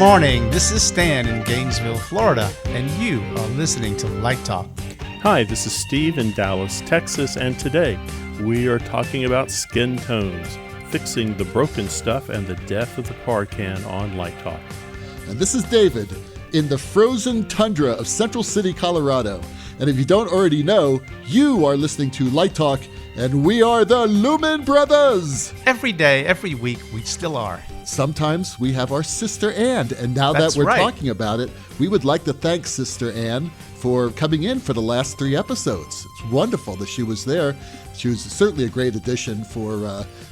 morning. This is Stan in Gainesville, Florida, and you are listening to Light Talk. Hi, this is Steve in Dallas, Texas, and today we are talking about skin tones, fixing the broken stuff and the death of the PARcan on Light Talk. And this is David in the frozen tundra of Central City, Colorado. And if you don't already know, you are listening to Light Talk, and we are the Lumen Brothers. Every day, every week, we still are. Sometimes we have our sister Ann, and now That's that we're right. talking about it, we would like to thank Sister Ann for coming in for the last 3 episodes. It's wonderful that she was there. She was certainly a great addition for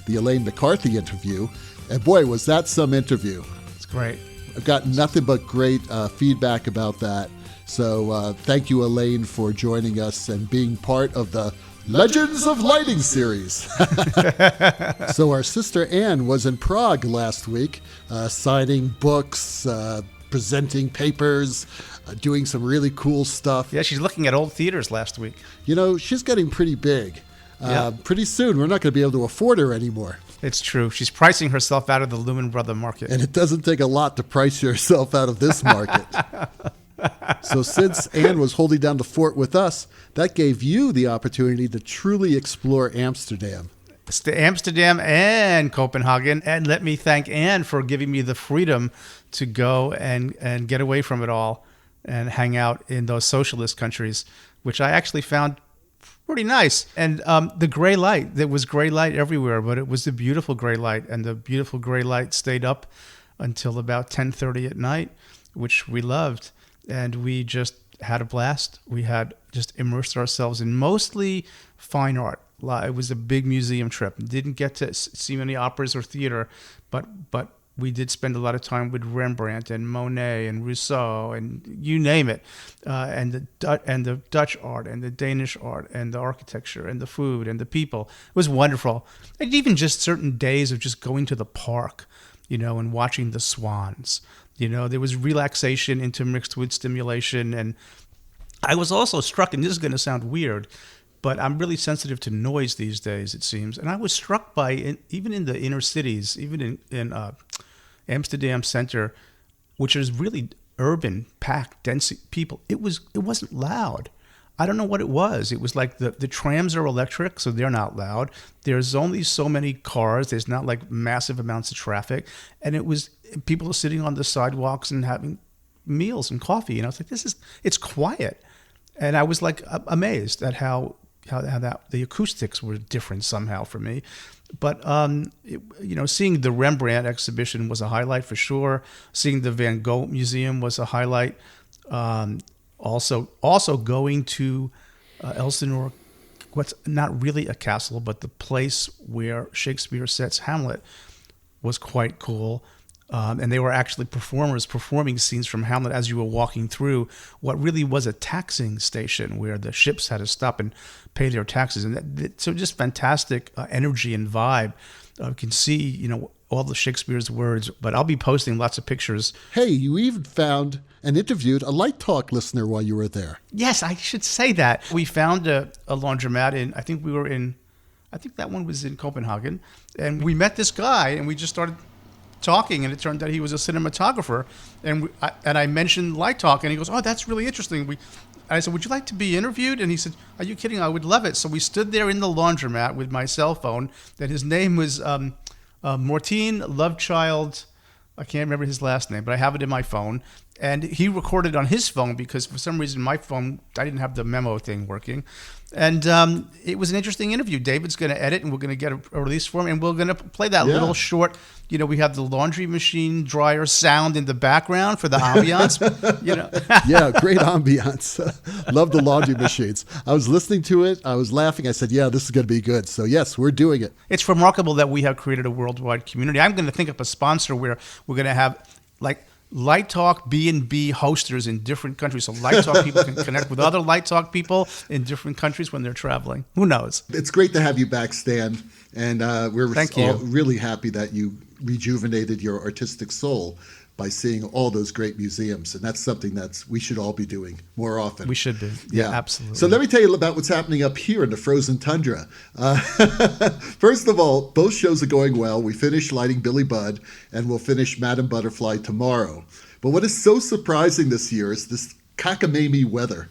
the Elaine McCarthy interview. And boy, was that some interview. It's great. I've got nothing but great feedback about that. So thank you, Elaine, for joining us and being part of the Legends of Lighting series. So our sister Ann was in Prague last week, signing books, presenting papers, doing some really cool stuff. Yeah, she's looking at old theaters last week. You know, she's getting pretty big. Yeah. Pretty soon, we're not going to be able to afford her anymore. It's true. She's pricing herself out of the Lumen Brother market. And it doesn't take a lot to price yourself out of this market. So since Ann was holding down the fort with us, that gave you the opportunity to truly explore Amsterdam. It's to Amsterdam and Copenhagen. And let me thank Ann for giving me the freedom to go and get away from it all and hang out in those socialist countries, which I actually found pretty nice. And the gray light, there was gray light everywhere, but it was a beautiful gray light. And the beautiful gray light stayed up until about 10:30 at night, which we loved. And we just had a blast. We had just immersed ourselves in mostly fine art. It was a big museum trip. Didn't get to see many operas or theater, but we did spend a lot of time with Rembrandt and Monet and Rousseau and you name it, and the Dutch art and the Danish art and the architecture and the food and the people. It was wonderful. And even just certain days of just going to the park, and watching the swans. There was relaxation intermixed with stimulation. And I was also struck, and this is going to sound weird, but I'm really sensitive to noise these days, it seems. And I was struck by, even in the inner cities, even in Amsterdam Center, which is really urban, packed, dense people, it wasn't loud. I don't know what it was. It was like the trams are electric, so they're not loud. There's only so many cars. There's not like massive amounts of traffic. And it was people are sitting on the sidewalks and having meals and coffee. And I was like, it's quiet. And I was like amazed at how that the acoustics were different somehow for me. But, seeing the Rembrandt exhibition was a highlight for sure. Seeing the Van Gogh Museum was a highlight. Also going to Elsinore, what's not really a castle, but the place where Shakespeare sets Hamlet was quite cool. And they were actually performers performing scenes from Hamlet as you were walking through what really was a taxing station where the ships had to stop and pay their taxes. And so just fantastic energy and vibe. You can see, all the Shakespeare's words, but I'll be posting lots of pictures. Hey, you even found and interviewed a Light Talk listener while you were there. Yes, I should say that. We found a laundromat I think that one was in Copenhagen. And we met this guy and we just started talking, and it turned out he was a cinematographer. And I mentioned Light Talk, and he goes, "Oh, that's really interesting." I said, "Would you like to be interviewed?" And he said, "Are you kidding? I would love it." So we stood there in the laundromat with my cell phone. And his name was Mortine Lovechild. I can't remember his last name, but I have it in my phone. And he recorded on his phone because for some reason my phone, I didn't have the memo thing working. And it was an interesting interview. David's going to edit, and we're going to get a release for him, and we're going to play that little short. We have the laundry machine dryer sound in the background for the ambiance. Yeah, great ambiance. Love the laundry machines. I was listening to it. I was laughing. I said, yeah, this is going to be good. So yes, we're doing it. It's remarkable that we have created a worldwide community. I'm going to think up a sponsor where we're going to have like Light Talk B&B hosters in different countries. So Light Talk people can connect with other Light Talk people in different countries when they're traveling. Who knows? It's great to have you back, Stan. And we're Thank you. Really happy that you rejuvenated your artistic soul. by seeing all those great museums. And that's something we should all be doing more often. We should be. Yeah, absolutely. So let me tell you about what's happening up here in the frozen tundra. First of all, both shows are going well. We finished Lighting Billy Budd, and we'll finish Madam Butterfly tomorrow. But what is so surprising this year is this cockamamie weather.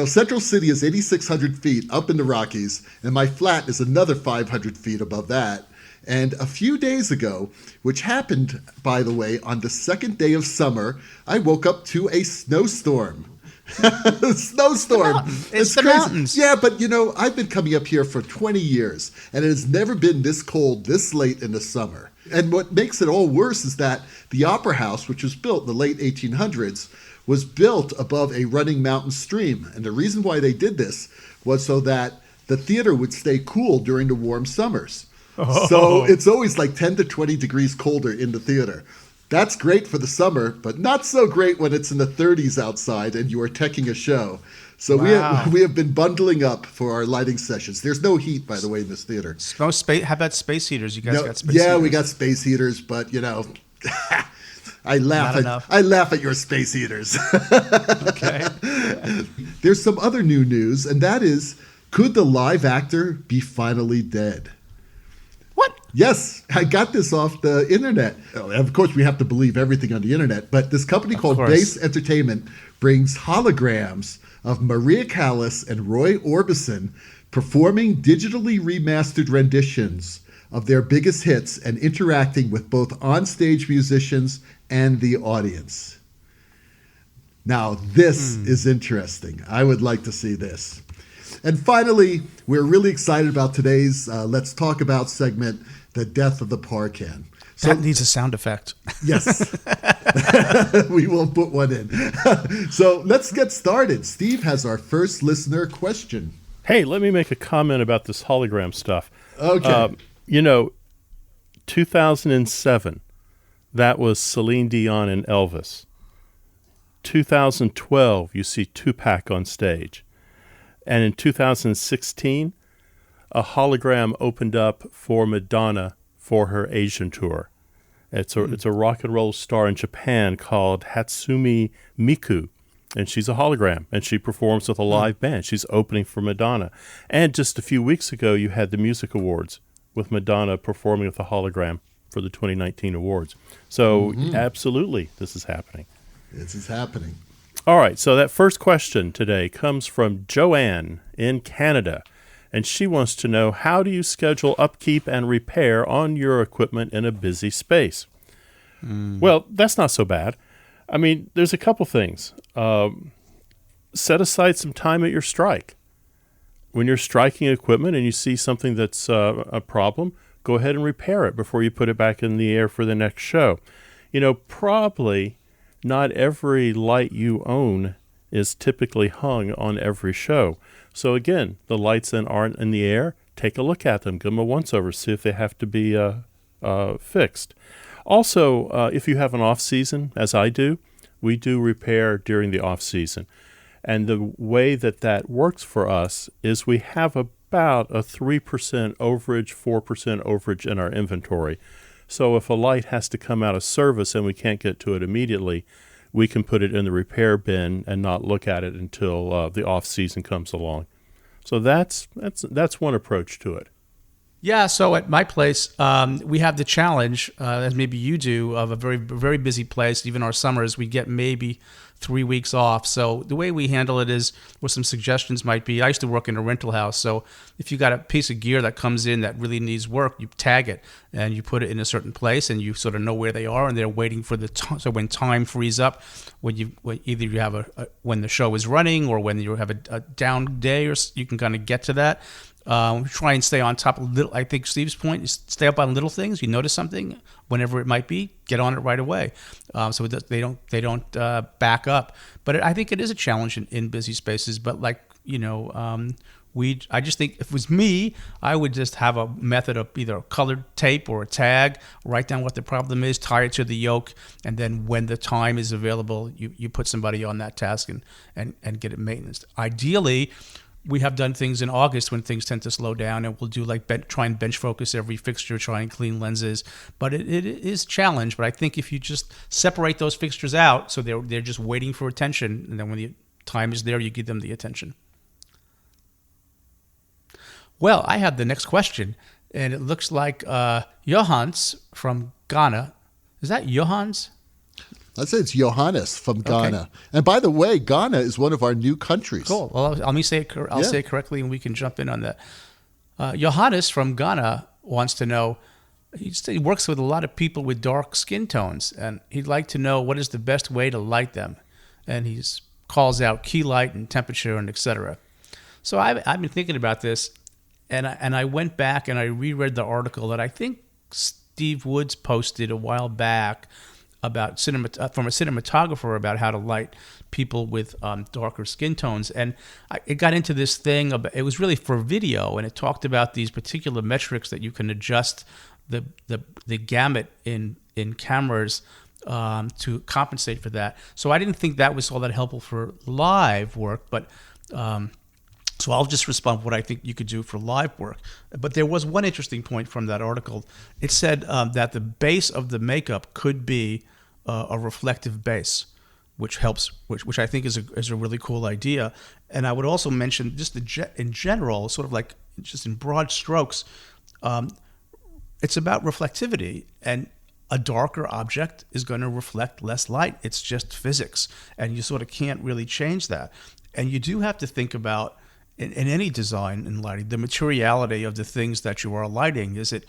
Central City is 8,600 feet up in the Rockies, and my flat is another 500 feet above that. And a few days ago, which happened, by the way, on the second day of summer, I woke up to a snowstorm. Snowstorm. It's the mountains. Yeah, but I've been coming up here for 20 years, and it has never been this cold this late in the summer. And what makes it all worse is that the Opera House, which was built in the late 1800s, was built above a running mountain stream. And the reason why they did this was so that the theater would stay cool during the warm summers. Oh. So it's always like 10 to 20 degrees colder in the theater. That's great for the summer, but not so great when it's in the 30s outside and you are teching a show. So wow. we have been bundling up for our lighting sessions. There's no heat, by the way, in this theater. How about space heaters? You guys got space heaters? Yeah, we got space heaters, but I laugh at your space heaters. Okay. There's some other new news, and that is, could the live actor be finally dead? What? Yes, I got this off the internet. Of course, we have to believe everything on the internet, but this company called Base Entertainment brings holograms of Maria Callas and Roy Orbison performing digitally remastered renditions of their biggest hits and interacting with both onstage musicians and the audience. Now, this is interesting. I would like to see this. And finally, we're really excited about today's Let's Talk About segment, The Death of the PARcan. So, that needs a sound effect. Yes. We will put one in. So let's get started. Steve has our first listener question. Hey, let me make a comment about this hologram stuff. Okay. 2007, that was Celine Dion and Elvis. 2012, you see Tupac on stage. And in 2016, a hologram opened up for Madonna for her Asian tour. It's a rock and roll star in Japan called Hatsumi Miku, and she's a hologram, and she performs with a live band. She's opening for Madonna. And just a few weeks ago, you had the Music Awards with Madonna performing with a hologram for the 2019 awards. So absolutely, this is happening. This is happening. All right, so that first question today comes from Joanne in Canada, and she wants to know, how do you schedule upkeep and repair on your equipment in a busy space? Well, that's not so bad. I mean, there's a couple things. Set aside some time at your strike. When you're striking equipment and you see something that's a problem, go ahead and repair it before you put it back in the air for the next show. Probably not every light you own is typically hung on every show. So again, the lights then aren't in the air. Take a look at them. Give them a once-over. See if they have to be fixed. Also, if you have an off-season, as I do, we do repair during the off-season. And the way that works for us is we have about a 3% overage, 4% overage in our inventory. So if a light has to come out of service and we can't get to it immediately, we can put it in the repair bin and not look at it until the off-season comes along. So that's one approach to it. Yeah, so at my place, we have the challenge, as maybe you do, of a very, very busy place. Even our summers, we get maybe 3 weeks off. So the way we handle it is, what some suggestions might be, I used to work in a rental house. So if you got a piece of gear that comes in that really needs work, you tag it and you put it in a certain place, and you sort of know where they are, and they're waiting for the time. So when time frees up, when either you have when the show is running or when you have a down day, or you can kind of get to that. Try and stay on top of little. I think Steve's point is stay up on little things. You notice something, whenever it might be, get on it right away, so they don't back up. But I think it is a challenge in busy spaces. But I just think if it was me, I would just have a method of either a colored tape or a tag, write down what the problem is, tie it to the yoke, and then when the time is available, you put somebody on that task and get it maintenance. Ideally, we have done things in August when things tend to slow down, and we'll do like try and bench focus every fixture, try and clean lenses. But it is a challenge. But I think if you just separate those fixtures out, so they're just waiting for attention, and then when the time is there, you give them the attention. Well, I have the next question, and it looks like Johans from Ghana. Is that Johans? I'd say it's Johannes from Ghana. Okay. And by the way, Ghana is one of our new countries. Cool. Well, let me say it. Say it correctly, and we can jump in on that. Johannes from Ghana wants to know. He works with a lot of people with dark skin tones, and he'd like to know what is the best way to light them. And he calls out key light and temperature and etc. So I've been thinking about this, and I went back and I reread the article that I think Steve Woods posted a while back about from a cinematographer about how to light people with darker skin tones, and it got into this thing about, it was really for video, and it talked about these particular metrics that you can adjust the gamut in cameras to compensate for that. So I didn't think that was all that helpful for live work, but so I'll just respond what I think you could do for live work. But there was one interesting point from that article. It said that the base of the makeup could be a reflective base, which helps, which I think is a really cool idea. And I would also mention just in general, sort of like just in broad strokes, it's about reflectivity, and a darker object is going to reflect less light. It's just physics, and you sort of can't really change that. And you do have to think about, in any design in lighting, the materiality of the things that you are lighting. Is it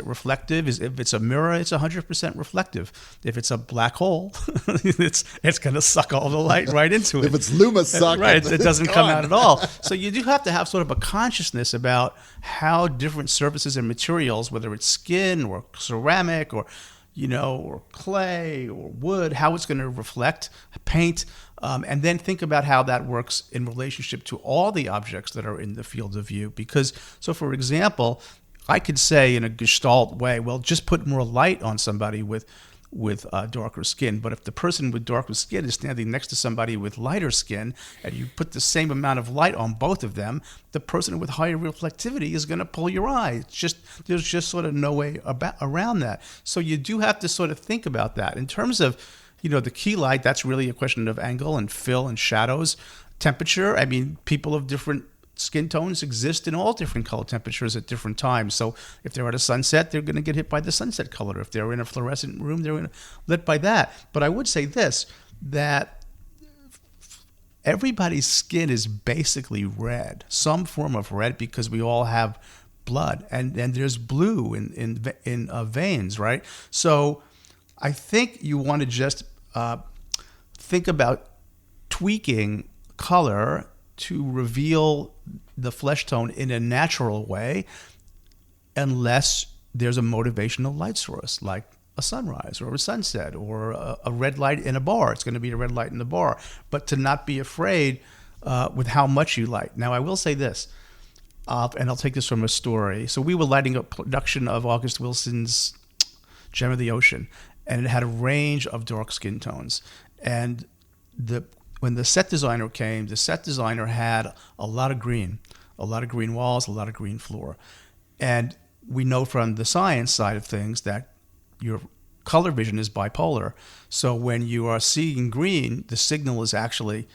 reflective? If it's a mirror, it's 100% reflective. If it's a black hole, it's going to suck all the light right into it. If it's LumaSuck, right, it doesn't come out at all. So you do have to have sort of a consciousness about how different surfaces and materials, whether it's skin or ceramic or or clay or wood, how it's going to reflect paint, and then think about how that works in relationship to all the objects that are in the field of view. Because, so for example, I could say in a Gestalt way, well, just put more light on somebody with darker skin. But if the person with darker skin is standing next to somebody with lighter skin, and you put the same amount of light on both of them, the person with higher reflectivity is going to pull your eye. There's just sort of no way around that. So you do have to sort of think about that. In terms of, the key light, that's really a question of angle and fill and shadows. Temperature, I mean, people of different skin tones exist in all different color temperatures at different times. So if they're at a sunset, they're going to get hit by the sunset color. If they're in a fluorescent room, they're lit by that. But I would say this, that everybody's skin is basically red, some form of red, because we all have blood, and there's blue in veins, right? So I think you want to just think about tweaking color to reveal the flesh tone in a natural way, unless there's a motivational light source like a sunrise or a sunset or a red light in a bar. It's going to be a red light in the bar, but to not be afraid with how much you light. Now, I will say this, and I'll take this from a story. So we were lighting a production of August Wilson's Gem of the Ocean, and it had a range of dark skin tones. And when the set designer came, the set designer had a lot of green walls, a lot of green floor. And we know from the science side of things that your color vision is bipolar. So when you are seeing green, the signal is actually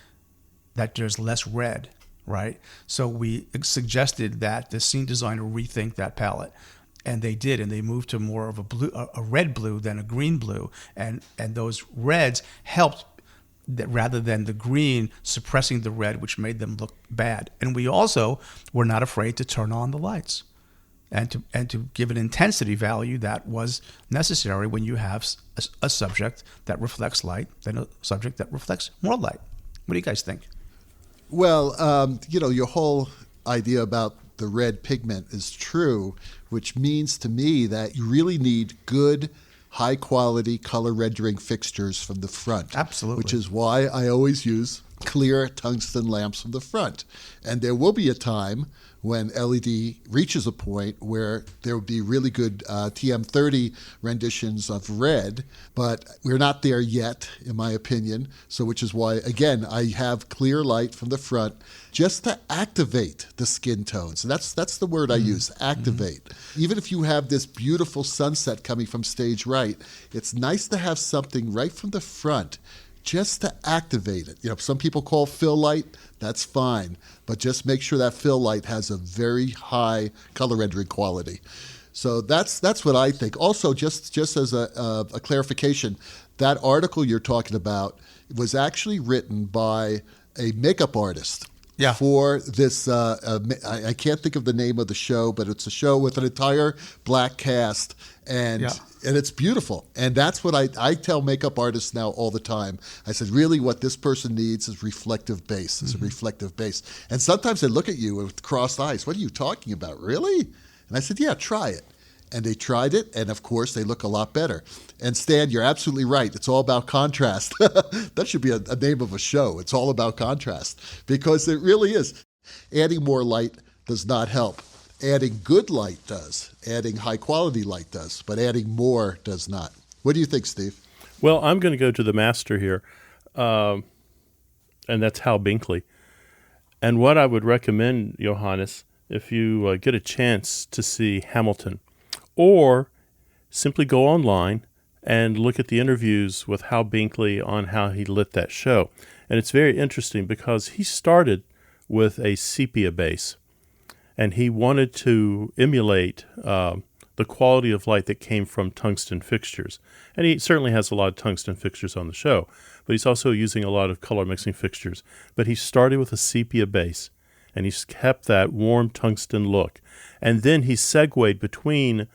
that there's less red, right? So we suggested that the scene designer rethink that palette. And they did, and they moved to more of a red blue than a green blue. And those reds helped, that rather than the green suppressing the red, which made them look bad. And we also were not afraid to turn on the lights and to give an intensity value that was necessary when you have a subject that reflects light than a subject that reflects more light. What do you guys think? Well, your whole idea about the red pigment is true, which means to me that you really need good, high-quality color rendering fixtures from the front. Absolutely. Which is why I always use clear tungsten lamps from the front. And there will be a time when LED reaches a point where there will be really good TM30 renditions of red, but we're not there yet, in my opinion. So which is why, again, I have clear light from the front just to activate the skin tones. And that's the word I use, activate. Even if you have this beautiful sunset coming from stage right, it's nice to have something right from the front just to activate it. Some people call fill light, that's fine, but just make sure that fill light has a very high color rendering quality. So that's what I think. Also, just as a clarification, that article you're talking about was actually written by a makeup artist. Yeah. For this, I can't think of the name of the show, but it's a show with an entire black cast, and it's beautiful. And that's what I tell makeup artists now all the time. I said, really, what this person needs is reflective base. It's a reflective base. And sometimes they look at you with crossed eyes. What are you talking about? Really? And I said, yeah, try it. And they tried it, and of course, they look a lot better. And Stan, you're absolutely right. It's all about contrast. That should be a name of a show. It's all about contrast, because it really is. Adding more light does not help. Adding good light does. Adding high-quality light does. But adding more does not. What do you think, Steve? Well, I'm going to go to the master here, and that's Hal Binkley. And what I would recommend, Johannes, if you get a chance to see Hamilton, or simply go online and look at the interviews with Hal Binkley on how he lit that show. And it's very interesting because he started with a sepia base, and he wanted to emulate the quality of light that came from tungsten fixtures. And he certainly has a lot of tungsten fixtures on the show, but he's also using a lot of color mixing fixtures. But he started with a sepia base, and he's kept that warm tungsten look. And then he segued between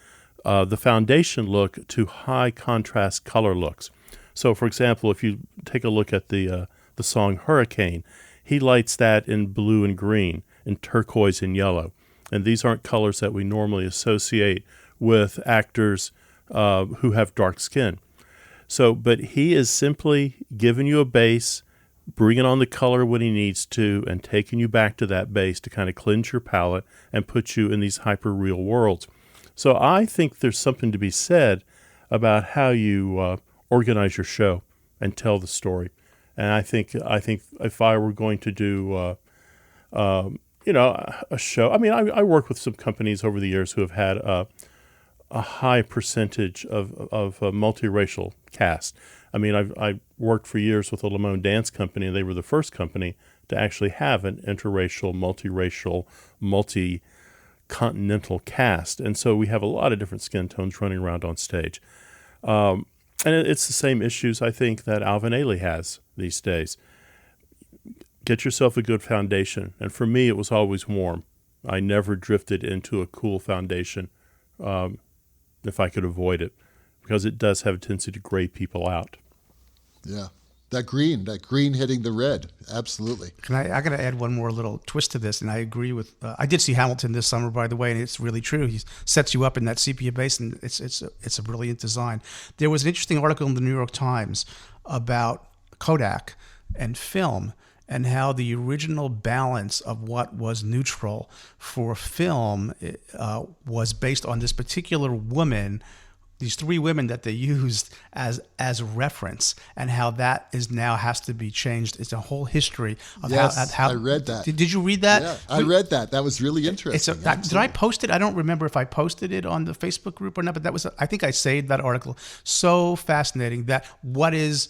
the foundation look to high contrast color looks. So, for example, if you take a look at the song Hurricane, he lights that in blue and green, in turquoise and yellow. And these aren't colors that we normally associate with actors who have dark skin. So, but he is simply giving you a base, bringing on the color when he needs to, and taking you back to that base to kind of cleanse your palette and put you in these hyper-real worlds. So I think there's something to be said about how you organize your show and tell the story. And I think if I were going to do, a show, I mean, I work with some companies over the years who have had a high percentage of a multiracial cast. I mean, I worked for years with a Lamone dance company, and they were the first company to actually have an interracial, multiracial, multi-continental cast. And so we have a lot of different skin tones running around on stage. And it's the same issues, I think, that Alvin Ailey has these days. Get yourself a good foundation. And for me, it was always warm. I never drifted into a cool foundation if I could avoid it, because it does have a tendency to gray people out. Yeah. That green hitting the red. Absolutely. I got to add one more little twist to this, and I agree with. I did see Hamilton this summer, by the way, and it's really true. He sets you up in that sepia base, and it's a brilliant design. There was an interesting article in the New York Times about Kodak and film, and how the original balance of what was neutral for film was based on this particular woman. These three women that they used as reference, and how that is now has to be changed. It's a whole history of how I read that. Did you read that? Yeah, I read that. That was really interesting. Did I post it? I don't remember if I posted it on the Facebook group or not, but that was, I think I saved that article. So fascinating that what is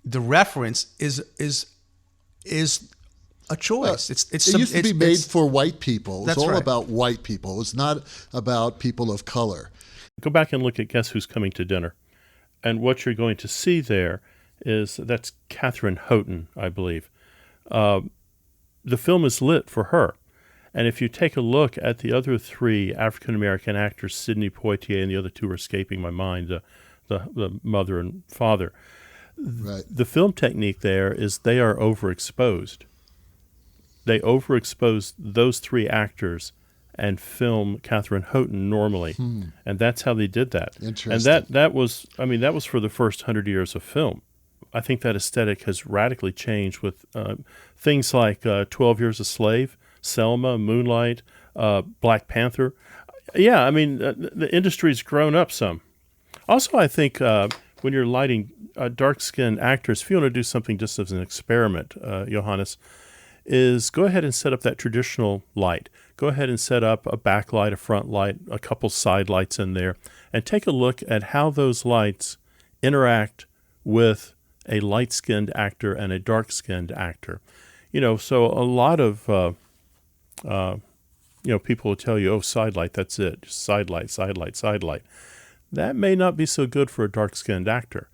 the reference is a choice. It used to be made for white people. It was all right. about white people. It was not about people of color. Go back and look at Guess Who's Coming to Dinner. And what you're going to see there is that's Catherine Houghton, I believe. The film is lit for her. And if you take a look at the other three African-American actors, Sidney Poitier, and the other two are escaping my mind, the mother and father, Right. the film technique there is they are overexposed. They overexpose those three actors and film Catherine Houghton normally. And that's how they did that. Interesting. And that was for the first 100 years of film. I think that aesthetic has radically changed with things like 12 Years a Slave, Selma, Moonlight, Black Panther. Yeah, I mean, the industry's grown up some. Also, I think when you're lighting dark-skinned actors, if you want to do something just as an experiment, Johannes, is go ahead and set up that traditional light. Go ahead and set up a backlight, a front light, a couple side lights in there, and take a look at how those lights interact with a light-skinned actor and a dark-skinned actor. So a lot of people will tell you, oh, side light, that's it. Just side light, side light, side light. That may not be so good for a dark-skinned actor.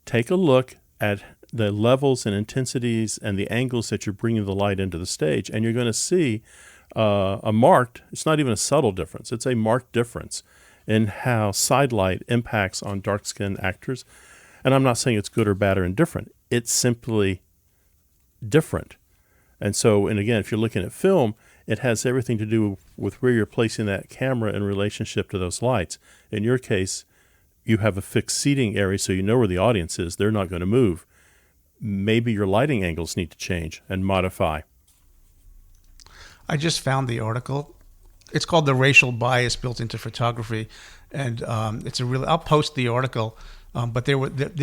Take a look at the levels and intensities and the angles that you're bringing the light into the stage, and you're going to see it's not even a subtle difference, it's a marked difference in how side light impacts on dark-skinned actors. And I'm not saying it's good or bad or indifferent. It's simply different. And again, if you're looking at film, it has everything to do with where you're placing that camera in relationship to those lights. In your case, you have a fixed seating area, so you know where the audience is. They're not going to move. Maybe your lighting angles need to change and modify. I just found the article. It's called "The Racial Bias Built into Photography," and it's a really. I'll post the article. But there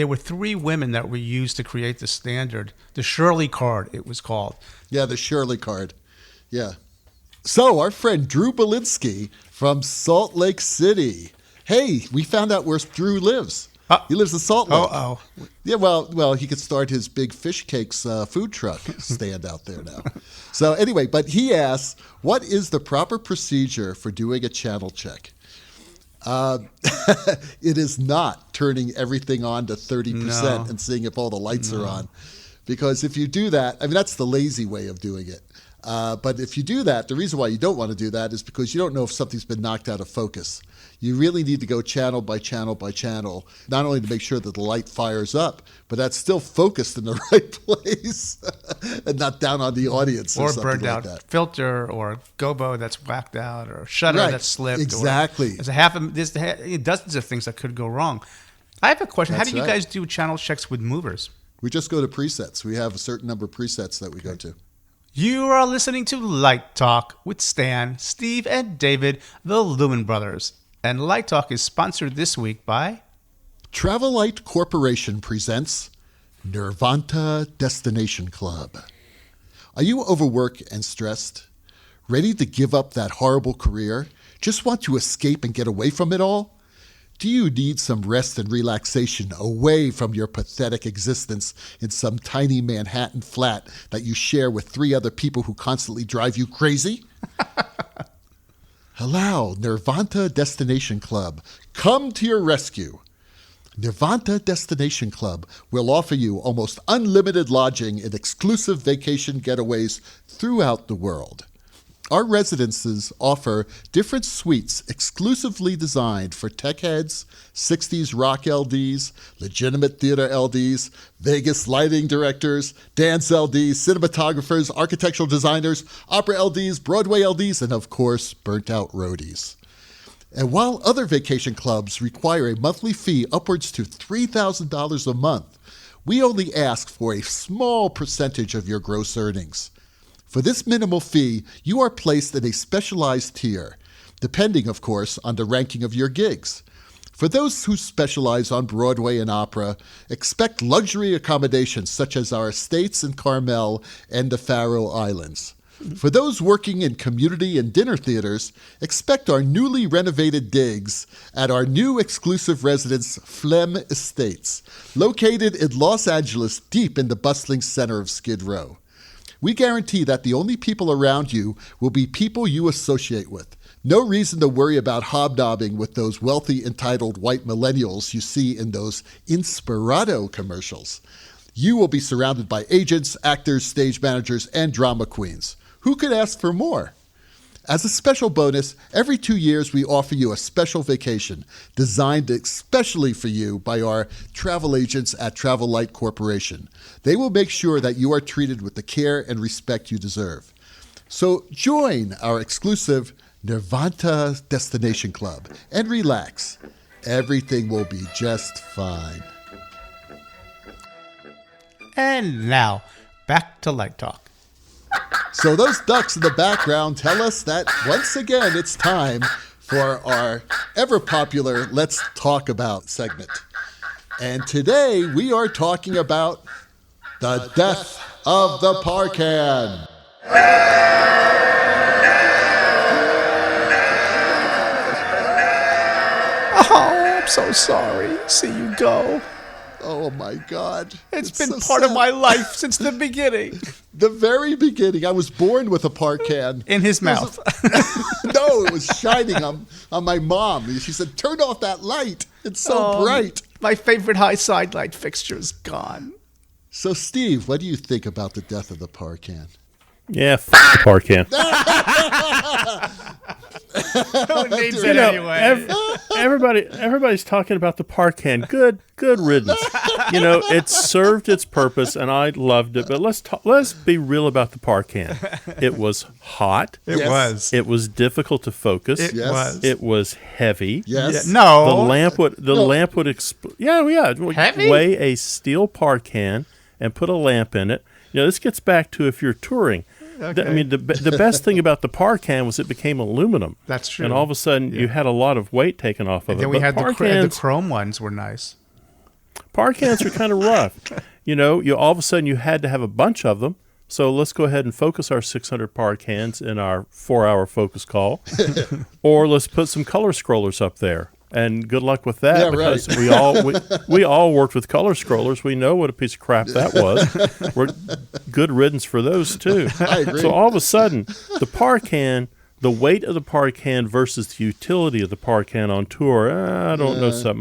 were three women that were used to create the standard. The Shirley card, it was called. Yeah, the Shirley card. Yeah. So our friend Drew Belinsky from Salt Lake City. Hey, we found out where Drew lives. He lives in Salt Lake. Oh. Yeah, well, he could start his big fish cakes food truck stand out there now. So anyway, but he asks, what is the proper procedure for doing a channel check? It is not turning everything on to 30% and seeing if all the lights are on. Because if you do that, I mean, that's the lazy way of doing it. But if you do that, the reason why you don't want to do that is because you don't know if something's been knocked out of focus. You really need to go channel by channel by channel, not only to make sure that the light fires up, but that's still focused in the right place and not down on the audience or something burned like out that. Filter or gobo that's whacked out or shutter that's slipped. Exactly. There's dozens of things that could go wrong. I have a question. How do you guys do channel checks with movers? We just go to presets. We have a certain number of presets that we go to. You are listening to Light Talk with Stan, Steve, and David, the Lumen Brothers. And Light Talk is sponsored this week by Travel Light Corporation presents Nirvana Destination Club. Are you overworked and stressed? Ready to give up that horrible career? Just want to escape and get away from it all? Do you need some rest and relaxation away from your pathetic existence in some tiny Manhattan flat that you share with 3 other people who constantly drive you crazy? Allow Nirvana Destination Club come to your rescue. Nirvana Destination Club will offer you almost unlimited lodging in exclusive vacation getaways throughout the world. Our residences offer different suites exclusively designed for tech heads, 60s rock LDs, legitimate theater LDs, Vegas lighting directors, dance LDs, cinematographers, architectural designers, opera LDs, Broadway LDs, and of course, burnt-out roadies. And while other vacation clubs require a monthly fee upwards to $3,000 a month, we only ask for a small percentage of your gross earnings. For this minimal fee, you are placed in a specialized tier, depending, of course, on the ranking of your gigs. For those who specialize on Broadway and opera, expect luxury accommodations such as our estates in Carmel and the Faroe Islands. For those working in community and dinner theaters, expect our newly renovated digs at our new exclusive residence, Flem Estates, located in Los Angeles, deep in the bustling center of Skid Row. We guarantee that the only people around you will be people you associate with. No reason to worry about hobnobbing with those wealthy, entitled white millennials you see in those Inspirado commercials. You will be surrounded by agents, actors, stage managers, and drama queens. Who could ask for more? As a special bonus, every 2 years we offer you a special vacation designed especially for you by our travel agents at Travel Light Corporation. They will make sure that you are treated with the care and respect you deserve. So join our exclusive Nirvana Destination Club and relax. Everything will be just fine. And now, back to Light Talk. So those ducks in the background tell us that once again it's time for our ever popular Let's Talk About segment. And today we are talking about the death of the PARcan. Oh, I'm so sorry. See you go. Oh my God. It's been so part of sad. my life since the beginning. The very beginning. I was born with a PARcan. In his mouth. No, it was shining on my mom. She said, turn off that light. It's so bright. My favorite high side light fixture is gone. So, Steve, what do you think about the death of the PARcan? Yeah, PARcan. Who needs it anyway? Everybody's talking about the PARcan. Good riddance. It served its purpose, and I loved it. But let's be real about the PARcan. It was hot. It was. It was difficult to focus. It was. It was heavy. Yes. Yeah, no. The lamp would explode. Yeah. Heavy? Weigh a steel PARcan and put a lamp in it. This gets back to if you're touring. Okay. The best thing about the PARcan was it became aluminum. That's true. And all of a sudden, you had a lot of weight taken off of Then it. we had But the chrome ones were nice. PARcans are kind of rough. You all of a sudden you had to have a bunch of them. So let's go ahead and focus our 600 PARcans in our 4-hour focus call, or let's put some color scrollers up there. And good luck with that, because we all worked with color scrollers. We know what a piece of crap that was. We're good riddance for those too. I agree. So all of a sudden, the PARcan, the weight of the PARcan versus the utility of the PARcan on tour, I don't know so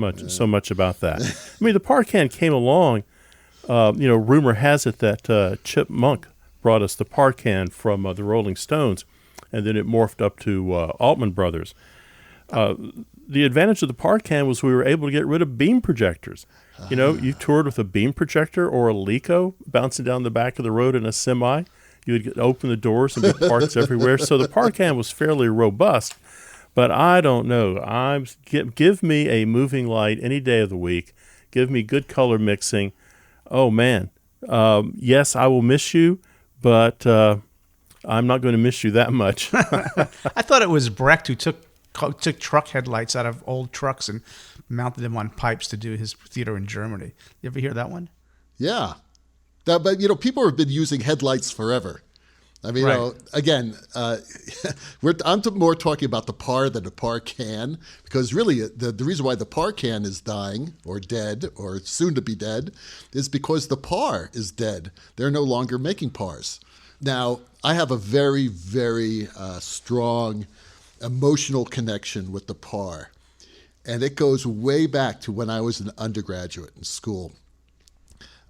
much about that. I mean, the PARcan came along. Rumor has it that Chip Monk brought us the PARcan from the Rolling Stones, and then it morphed up to Altman Brothers. The advantage of the PARcan was we were able to get rid of beam projectors. You toured with a beam projector or a Leco bouncing down the back of the road in a semi. You would open the doors and be parts everywhere. So the PARcan was fairly robust. But I don't know. Give me a moving light any day of the week. Give me good color mixing. Oh, man. Yes, I will miss you, but I'm not going to miss you that much. I thought it was Brecht who took truck headlights out of old trucks and mounted them on pipes to do his theater in Germany. You ever hear that one? Yeah. But people have been using headlights forever. I mean, Right. Again, I'm more talking about the PAR than the PARcan, because really the reason why the PARcan is dying or dead or soon to be dead is because the PAR is dead. They're no longer making PARs. Now, I have a very, very strong emotional connection with the PAR, and it goes way back to when I was an undergraduate in school.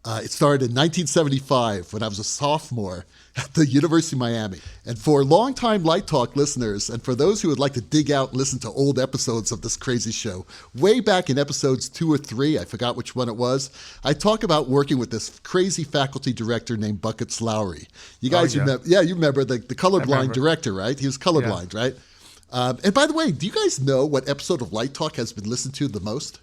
It started in 1975 when I was a sophomore at the University of Miami. And for longtime Light Talk listeners, and for those who would like to dig out and listen to old episodes of this crazy show, way back in episodes 2 or 3, I forgot which one it was, I talk about working with this crazy faculty director named Buckets Lowry. You guys remember? Yeah, you remember the colorblind director, right? He was colorblind, right? And by the way, do you guys know what episode of Light Talk has been listened to the most?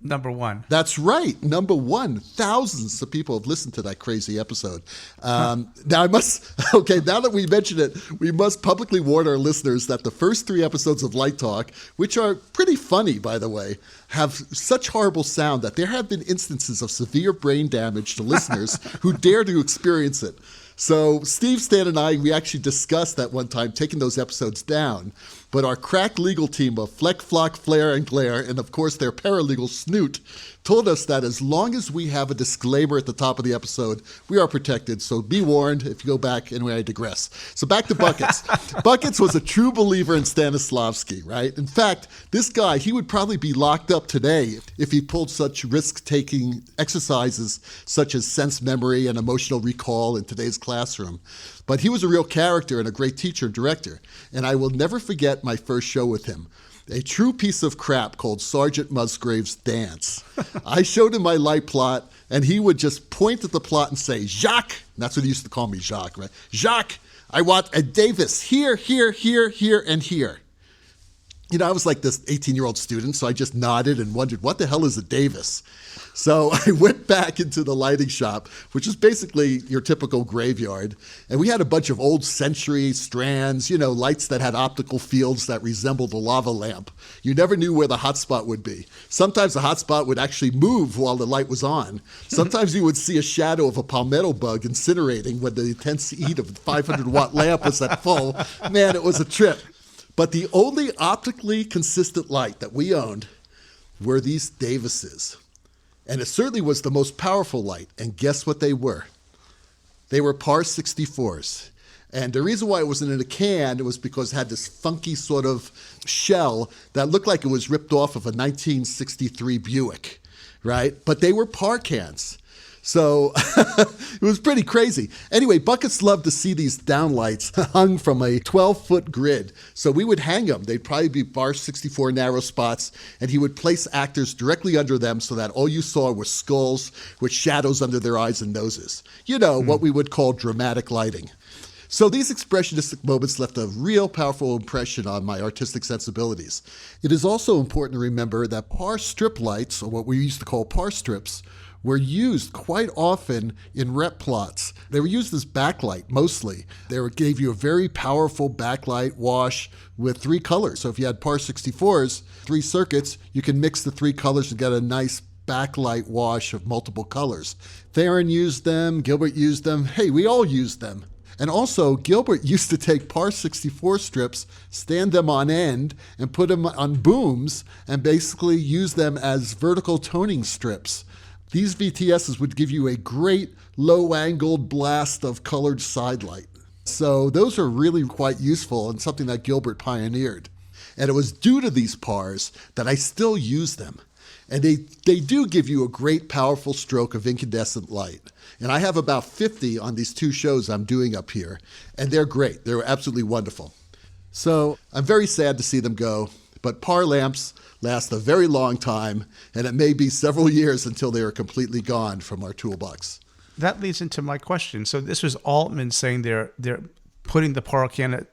Number one. That's right. Number one. Thousands of people have listened to that crazy episode. Now now that we mention it, we must publicly warn our listeners that the first 3 episodes of Light Talk, which are pretty funny, by the way, have such horrible sound that there have been instances of severe brain damage to listeners who dare to experience it. So Steve, Stan, and I, we actually discussed that one time, taking those episodes down. But our crack legal team of Fleck, Flock, Flare, and Glare, and of course their paralegal Snoot, told us that as long as we have a disclaimer at the top of the episode, we are protected. So be warned if you go back. Anyway, I digress. So back to Buckets. Buckets was a true believer in Stanislavski, right? In fact, this guy, he would probably be locked up today if he pulled such risk-taking exercises such as sense memory and emotional recall in today's classroom. But he was a real character and a great teacher and director. And I will never forget my first show with him. A true piece of crap called Sergeant Musgrave's Dance. I showed him my light plot, and he would just point at the plot and say, Jacques, and that's what he used to call me, Jacques, right? Jacques, I want a Davis here, here, here, here, and here. I was like this 18-year-old student, so I just nodded and wondered, what the hell is a Davis? So I went back into the lighting shop, which is basically your typical graveyard. And we had a bunch of old century strands, lights that had optical fields that resembled a lava lamp. You never knew where the hot spot would be. Sometimes the hot spot would actually move while the light was on. Sometimes you would see a shadow of a palmetto bug incinerating when the intense heat of the 500-watt lamp was at full. Man, it was a trip. But the only optically consistent light that we owned were these Davises. And it certainly was the most powerful light. And guess what they were? They were PAR 64s. And the reason why it wasn't in a can, it was because it had this funky sort of shell that looked like it was ripped off of a 1963 Buick, right? But they were PARcans. So it was pretty crazy. Anyway, buckets loved to see these downlights hung from a 12-foot grid. So we would hang them. They'd probably be bar 64 narrow spots, and he would place actors directly under them so that all you saw were skulls with shadows under their eyes and noses. What we would call dramatic lighting. So these expressionistic moments left a real powerful impression on my artistic sensibilities. It is also important to remember that PAR strip lights, or what we used to call PAR strips, were used quite often in rep plots. They were used as backlight mostly. Gave you a very powerful backlight wash with 3 colors. So if you had PAR 64s, 3 circuits, you can mix the 3 colors and get a nice backlight wash of multiple colors. Theron used them, Gilbert used them. Hey, we all used them. And also, Gilbert used to take PAR 64 strips, stand them on end, and put them on booms, and basically use them as vertical toning strips. These VTSs would give you a great low-angled blast of colored side light. So those are really quite useful and something that Gilbert pioneered. And it was due to these PARs that I still use them. And they do give you a great, powerful stroke of incandescent light. And I have about 50 on these 2 shows I'm doing up here. And they're great. They're absolutely wonderful. So I'm very sad to see them go. But PAR lamps last a very long time, and it may be several years until they are completely gone from our toolbox. That leads into my question. So this was Altman saying they're putting the PARcan at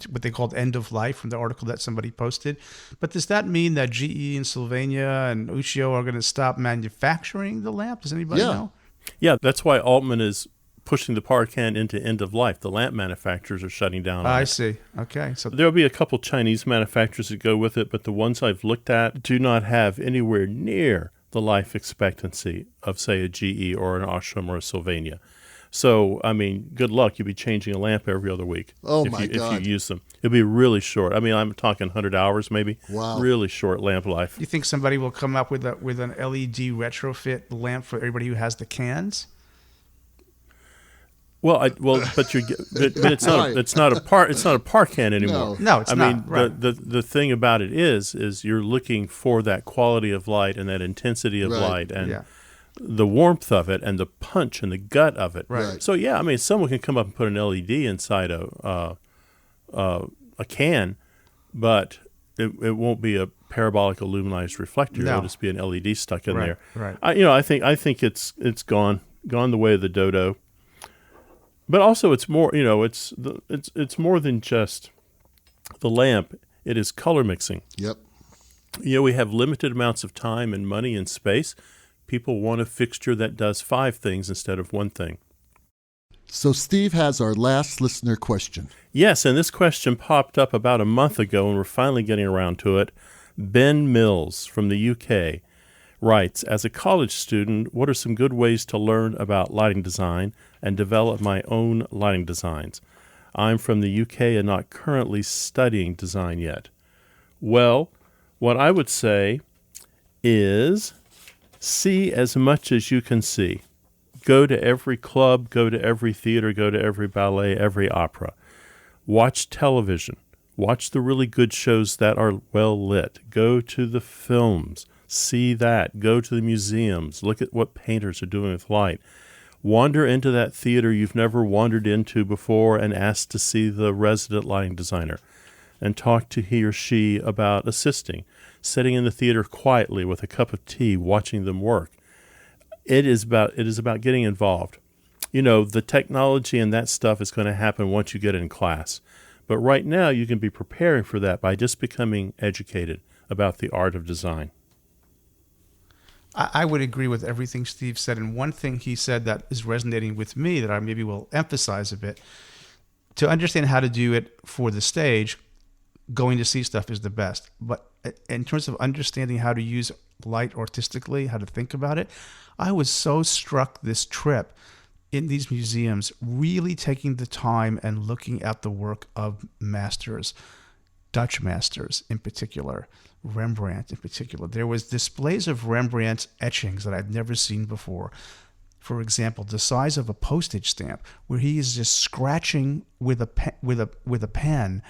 what they called end of life from the article that somebody posted. But does that mean that GE and Sylvania and Ushio are going to stop manufacturing the lamp? Does anybody know? Yeah, that's why Altman is pushing the PARcan into end of life. The lamp manufacturers are shutting down. I see. Okay. So there'll be a couple Chinese manufacturers that go with it, but the ones I've looked at do not have anywhere near the life expectancy of, say, a GE or an Osham or a Sylvania. So, I mean, good luck. You'll be changing a lamp every other week. Oh, if my God. If you use them. It'll be really short. I mean, I'm talking 100 hours maybe. Wow. Really short lamp life. you think somebody will come up with an LED retrofit lamp for everybody who has the cans? But it's not. It's not a PARcan anymore. No, it's not. I mean, right. the thing about it is you're looking for that quality of light and that intensity of light and the warmth of it and the punch and the gut of it. Right. So yeah, I mean, someone can come up and put an LED inside a can, but it won't be a parabolic illuminized reflector. It'll just be an LED stuck in there. Right. I think it's gone the way of the dodo. But also, it's more, it's more than just the lamp. It is color mixing. Yep. We have limited amounts of time and money and space. People want a fixture that does 5 things instead of 1 thing. So Steve has our last listener question. Yes, and this question popped up about a month ago, and we're finally getting around to it. Ben Mills from the UK writes, as a college student, what are some good ways to learn about lighting design and develop my own lighting designs? I'm from the UK and not currently studying design yet. Well, what I would say is see as much as you can see. Go to every club, go to every theater, go to every ballet, every opera. Watch television. Watch the really good shows that are well lit. Go to the films. See that. Go to the museums. Look at what painters are doing with light. Wander into that theater you've never wandered into before and ask to see the resident lighting designer and talk to he or she about assisting, sitting in the theater quietly with a cup of tea, watching them work. It is about getting involved. The technology and that stuff is going to happen once you get in class. But right now, you can be preparing for that by just becoming educated about the art of design. I would agree with everything Steve said. And one thing he said that is resonating with me that I maybe will emphasize a bit, to understand how to do it for the stage, going to see stuff is the best. But in terms of understanding how to use light artistically, how to think about it, I was so struck this trip in these museums, really taking the time and looking at the work of masters, Dutch masters in particular, Rembrandt in particular. There was displays of Rembrandt's etchings that I'd never seen before. For example, the size of a postage stamp, where he is just scratching with a pen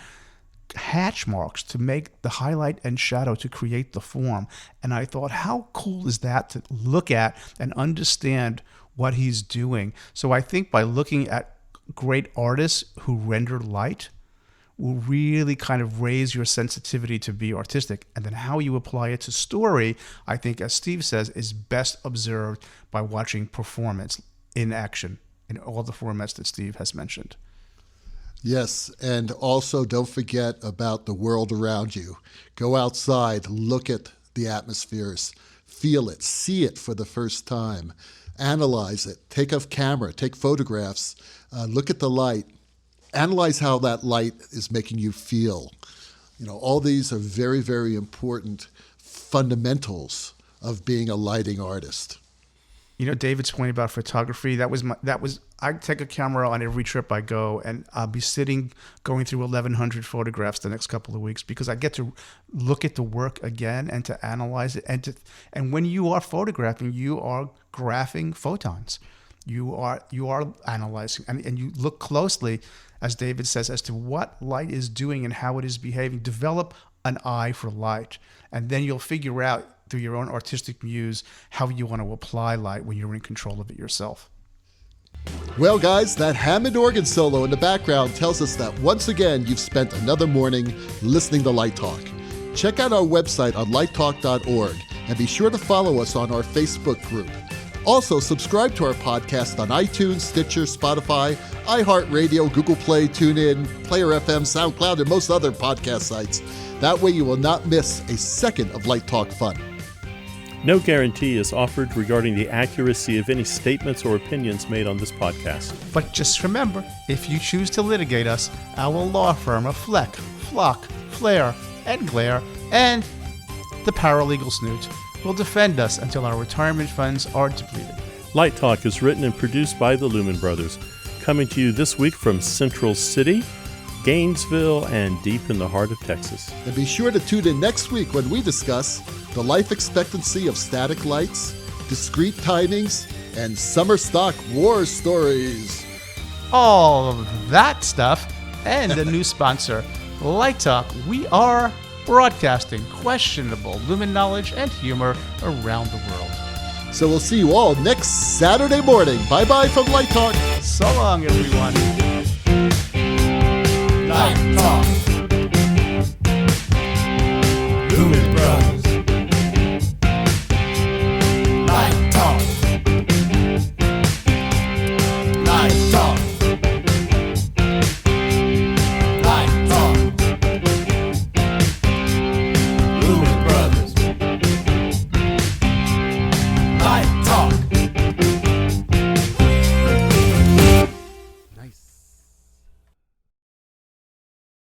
hatch marks to make the highlight and shadow to create the form. And I thought, how cool is that to look at and understand what he's doing? So I think by looking at great artists who render light will really kind of raise your sensitivity to be artistic. And then how you apply it to story, I think, as Steve says, is best observed by watching performance in action in all the formats that Steve has mentioned. Yes, and also don't forget about the world around you. Go outside, look at the atmospheres, feel it, see it for the first time, analyze it, take a camera, take photographs, look at the light, analyze how that light is making you feel. You know, all these are very, very important fundamentals of being a lighting artist. You know, David's point about photography, I take a camera on every trip I go, and I'll be going through 1,100 photographs the next couple of weeks, because I get to look at the work again and to analyze it. And when you are photographing, you are graphing photons. You are analyzing, and you look closely, as David says, as to what light is doing and how it is behaving. Develop an eye for light, and then you'll figure out through your own artistic muse how you want to apply light when you're in control of it yourself. Well, guys, that Hammond organ solo in the background tells us that once again you've spent another morning listening to Light Talk. Check out our website on lighttalk.org and be sure to follow us on our Facebook group. Also, subscribe to our podcast on iTunes, Stitcher, Spotify, iHeartRadio, Google Play, TuneIn, Player FM, SoundCloud, and most other podcast sites. That way you will not miss a second of Light Talk fun. No guarantee is offered regarding the accuracy of any statements or opinions made on this podcast. But just remember, if you choose to litigate us, our law firm of Fleck, Flock, Flair, and Glare, and the paralegal snoot will defend us until our retirement funds are depleted. Light Talk is written and produced by the Lumen Brothers, coming to you this week from Central City, Gainesville, and deep in the heart of Texas. And be sure to tune in next week when we discuss the life expectancy of static lights, discrete timings, and summer stock war stories. All of that stuff and a new sponsor, Light Talk. We are broadcasting questionable Lumen knowledge and humor around the world. So we'll see you all next Saturday morning. Bye-bye from Light Talk. So long, everyone. Light Talk.